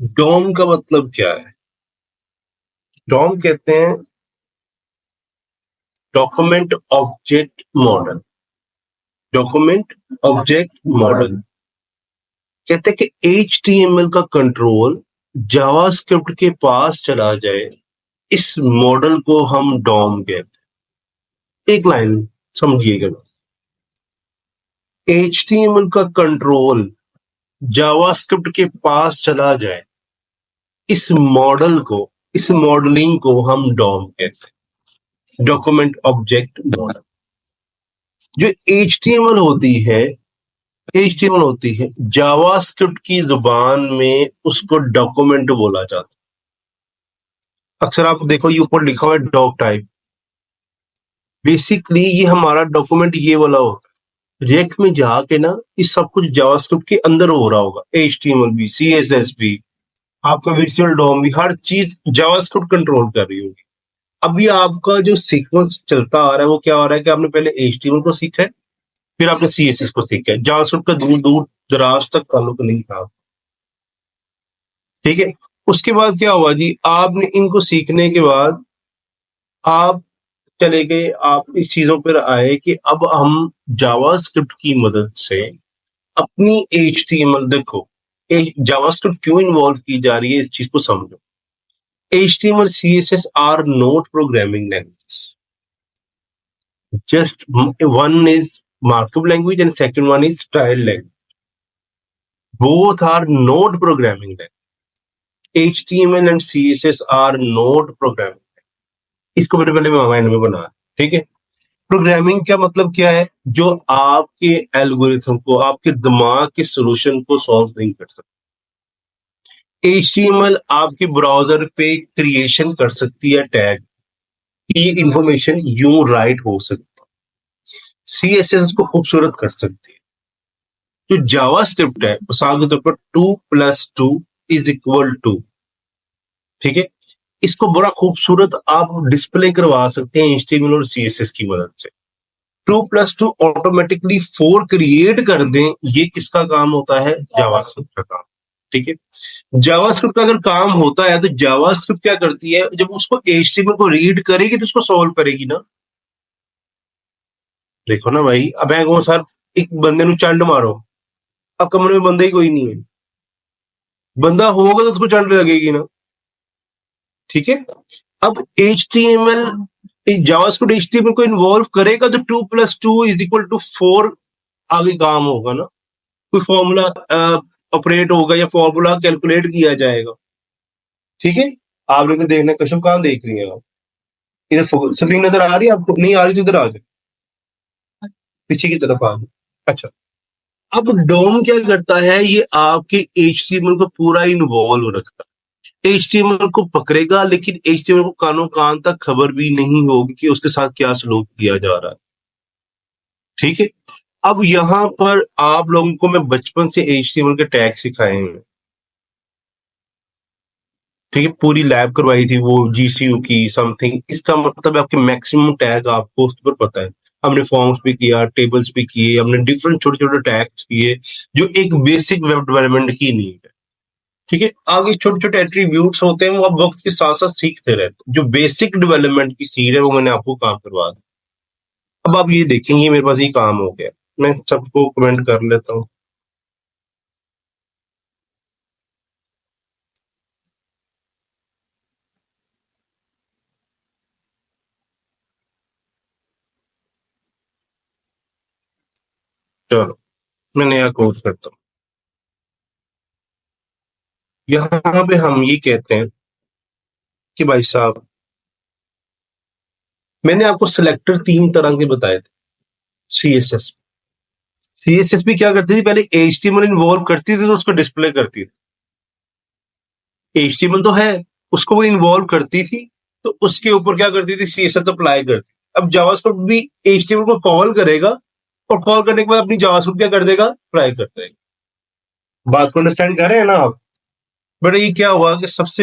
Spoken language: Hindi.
डॉम का मतलब क्या है? डॉम कहते हैं document object model. Document object model कहते हैं कि HTML का कंट्रोल जावास्क्रिप्ट के पास चला जाए, इस मॉडल को हम डॉम कहते हैं। एक लाइन समझिएगा, HTML का कंट्रोल जावास्क्रिप्ट के पास चला जाए, इस मॉडल को, इस मॉडलिंग को हम डॉम कहते हैं, डॉक्यूमेंट ऑब्जेक्ट मॉडल। जो HTML होती है जावास्क्रिप्ट की जुबान में उसको डॉक्यूमेंट बोला जाता है। अक्सर आप देखो ये ऊपर लिखा हुआ है डॉक टाइप, बेसिकली ये हमारा डॉक्यूमेंट ये वाला होता है। रिएक्ट में जाके ना ये सब कुछ जावास्क्रिप्ट के अंदर हो रहा होगा, HTML भी, CSS भी, आपका वर्चुअल डॉम भी, हर चीज जावास्क्रिप्ट कंट्रोल कर रही होगी। अभी आपका जो सीक्वेंस चलता आ रहा है वो क्या हो रहा है कि आपने पहले HTML को सीखा है, फिर आपने CSS को सीखा है। जावास्क्रिप्ट का दूर दूर दराज तक ताल्लुक नहीं था, ठीक है। उसके बाद क्या हुआ जी, आपने इनको सीखने के बाद आप चले गए, आप इस चीजों पर आए कि अब हम जावास्क्रिप्ट की मदद से अपनी HTML, देखो जावास्क्रिप्ट क्यों इन्वॉल्व की जा रही है इस चीज को समझो। HTML CSS are not programming language, just one is markup language and second one is style language. Both are not programming language. HTML and CSS are not programming. इसको मेरे पहले माइंड में बना, ठीक है। प्रोग्रामिंग का मतलब क्या है? जो आपके एल्गोरिथम को, आपके दिमाग के सॉल्यूशन को सॉल्व नहीं कर सकते। HTML आपके ब्राउजर पे क्रिएशन कर सकती है टैग, ये इंफॉर्मेशन यूं राइट हो सकती है। CSS को खूबसूरत कर सकती है। जो जावास्क्रिप्ट है मिसाल के तौर पर 2+2 इज इक्वल टू, ठीक है, इसको बड़ा खूबसूरत आप डिस्प्ले करवा सकते हैं HTML और CSS की मदद से। 2+2 ऑटोमेटिकली 4 क्रिएट कर दें, ये किसका काम होता है? जावास्क्रिप्ट का काम, ठीक है। जावास्क्रिप्ट का अगर काम होता है तो जावास्क्रिप्ट क्या करती है, जब उसको HTML को रीड करेगी तो उसको सॉल्व करेगी ना। देखो ना भाई, अब मैं सर एक बंदे नु चंड मारो, अब कमरे में बंदा ही कोई नहीं है, बंदा होगा तो उसको चंड लगेगी ना, ठीक है। अब HTML, जावास्क्रिप्ट HTML को इन्वॉल्व करेगा तो 2+2 इज इक्वल टू 4 आगे काम होगा ना, कोई फॉर्मूला ऑपरेट होगा या फॉर्मूला कैलकुलेट किया जाएगा, ठीक है। आपने तो देखना, कशम कहां देख रही है आप? इधर स्क्रीन नजर आ रही है आपको? नहीं आ रही तो इधर आ जाए, पीछे की तरफ आ जाए। अच्छा, अब डोम क्या करता है, ये आपके HTML को पूरा इन्वॉल्व रखता है। HTML को पकड़ेगा लेकिन HTML को कानों कान तक खबर भी नहीं होगी कि उसके साथ क्या सलूक किया जा रहा है, ठीक है। अब यहां पर आप लोगों को मैं बचपन से HTML के टैग सिखाए हैं, ठीक है, पूरी लैब करवाई थी वो GCU की समथिंग। इसका मतलब आपके मैक्सिमम टैग आपको उस पर पता है। हमने फॉर्म्स भी किया, टेबल्स भी किए, हमने डिफरेंट छोटे छोटे टैग्स किए जो एक बेसिक वेब डेवलपमेंट की नीड है, ठीक है। आगे छोटे छोटे एट्रीब्यूट्स होते हैं वो आप वक्त के साथ साथ सीखते रहते। जो बेसिक डेवलपमेंट की सीड है वो मैंने आपको काम करवा दी। अब आप ये देखेंगे मेरे पास ये काम हो गया, मैं सबको कमेंट कर लेता हूँ। चलो मैं नया कोड करता हूँ। यहाँ पे हम ये कहते हैं कि भाई साहब, मैंने आपको सिलेक्टर 3 तरह के बताए थे। सीएसएस, सीएसएस भी क्या करती थी, पहले HTML इन्वॉल्व करती थी तो उसको डिस्प्ले करती थी। HTML तो है, उसको वो इन्वॉल्व करती थी तो उसके ऊपर क्या करती थी, CSS अप्लाई करती। अब जावास्क्रिप्ट भी HTML को कॉल करेगा और कॉल करने के बाद अपनी जावास्क्रिप्ट क्या कर देगा, अप्लाई कर देगा। बात को अंडरस्टैंड कर रहे हैं ना आप? बट ये क्या हुआ कि सबसे